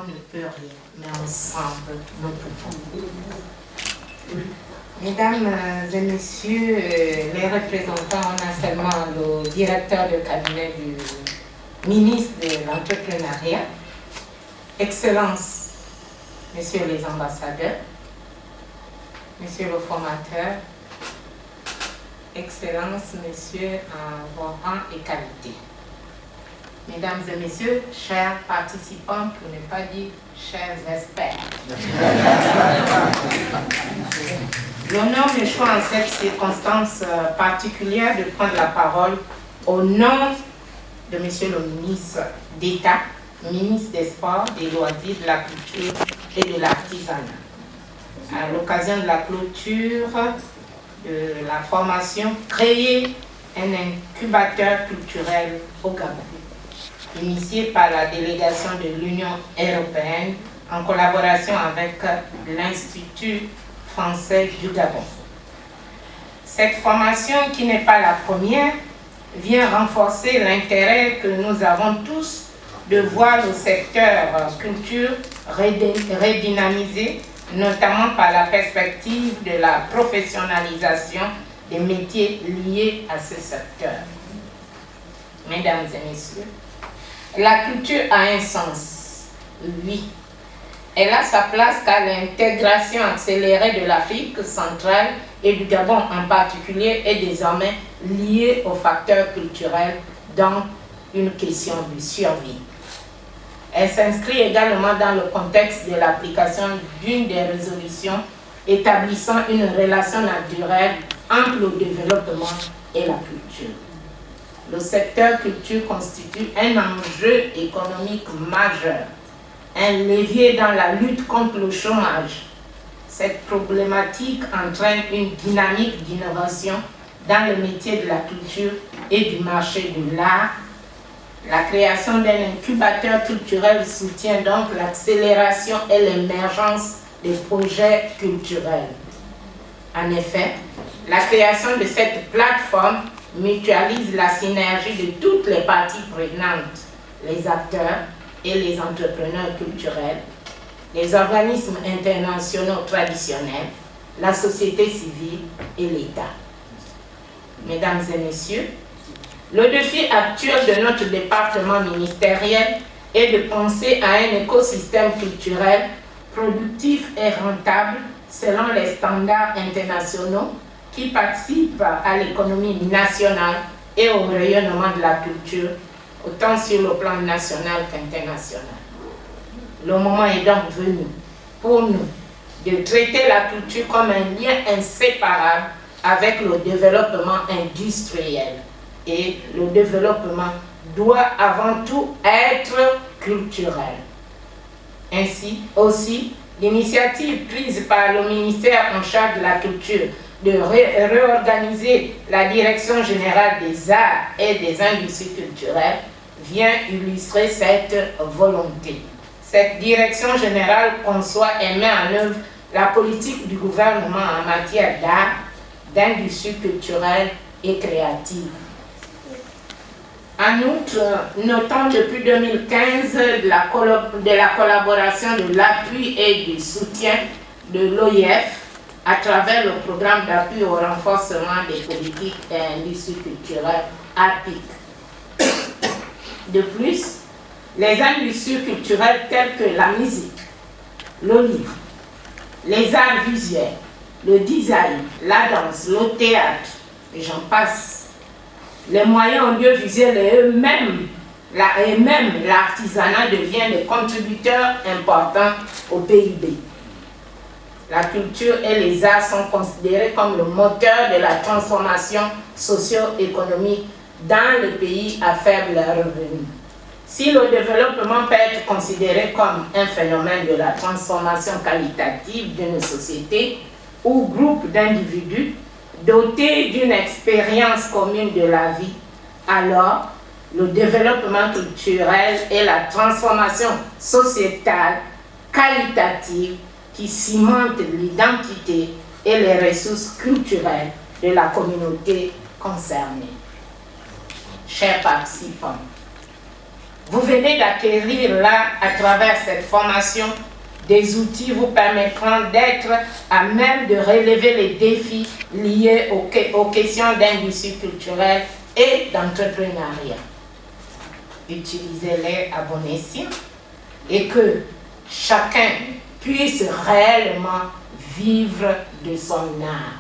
On ne peut rien, mais ensemble, nous pouvons. Mesdames et messieurs les représentants, on a seulement le directeur de cabinet du ministre de l'Entrepreneuriat, Excellences, messieurs les ambassadeurs, monsieur le formateur, Excellences, messieurs en vos rangs et qualités. Mesdames et messieurs, chers participants, pour ne pas dire chers experts. L'honneur me choisit en cette circonstance particulière de prendre la parole au nom de monsieur le ministre d'État, ministre des Sports, des Loisirs, de la Culture et de l'Artisanat. À l'occasion de la clôture de la formation, créer un incubateur culturel au Gabon, initié par la délégation de l'Union européenne en collaboration avec l'Institut français du Gabon. Cette formation, qui n'est pas la première, vient renforcer l'intérêt que nous avons tous de voir le secteur culture redynamisé, notamment par la perspective de la professionnalisation des métiers liés à ce secteur. Mesdames et messieurs, la culture a un sens, oui. Elle a sa place car l'intégration accélérée de l'Afrique centrale et du Gabon en particulier est désormais liée aux facteurs culturels dans une question de survie. Elle s'inscrit également dans le contexte de l'application d'une des résolutions établissant une relation naturelle entre le développement et la culture. Le secteur culture constitue un enjeu économique majeur, un levier dans la lutte contre le chômage. Cette problématique entraîne une dynamique d'innovation dans le métier de la culture et du marché de l'art. La création d'un incubateur culturel soutient donc l'accélération et l'émergence des projets culturels. En effet, la création de cette plateforme mutualise la synergie de toutes les parties prenantes, les acteurs et les entrepreneurs culturels, les organismes internationaux traditionnels, la société civile et l'État. Mesdames et messieurs, le défi actuel de notre département ministériel est de penser à un écosystème culturel productif et rentable selon les standards internationaux qui participent à l'économie nationale et au rayonnement de la culture, autant sur le plan national qu'international. Le moment est donc venu pour nous de traiter la culture comme un lien inséparable avec le développement industriel. Et le développement doit avant tout être culturel. Ainsi, aussi, l'initiative prise par le ministère en charge de la culture de réorganiser la Direction générale des arts et des industries culturelles vient illustrer cette volonté. Cette direction générale conçoit et met en œuvre la politique du gouvernement en matière d'art, d'industrie culturelle et créative. En outre, notons depuis 2015 de la collaboration, de l'appui et du soutien de l'OIF à travers le programme d'appui au renforcement des politiques et industries culturelles APIC. De plus, les industries culturelles telles que la musique, le livre, les arts visuels, le design, la danse, le théâtre, et j'en passe, les moyens audiovisuels et même l'artisanat deviennent des contributeurs importants au PIB. La culture et les arts sont considérés comme le moteur de la transformation socio-économique dans le pays à faible revenu. Si le développement peut être considéré comme un phénomène de la transformation qualitative d'une société ou groupe d'individus dotés d'une expérience commune de la vie, alors le développement culturel est la transformation sociétale qualitative qui cimente l'identité et les ressources culturelles de la communauté concernée. Chers participants, Vous venez d'acquérir là, à travers cette formation, des outils vous permettront d'être à même de relever les défis liés aux questions d'industrie culturelle et d'entrepreneuriat. Utilisez-les à bon escient et que chacun puisse réellement vivre de son art.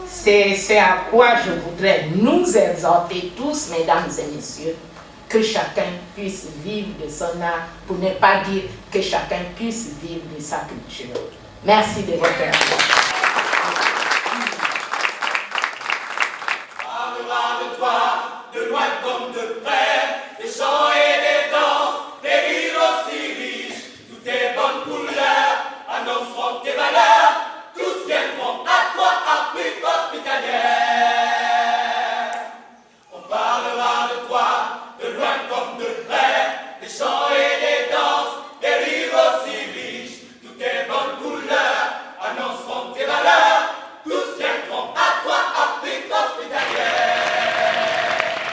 C'est à quoi je voudrais nous exhorter tous, mesdames et messieurs, que chacun puisse vivre de son art, pour ne pas dire que chacun puisse vivre de sa culture. Merci de votre attention. Parlera de toi, de loin comme de près.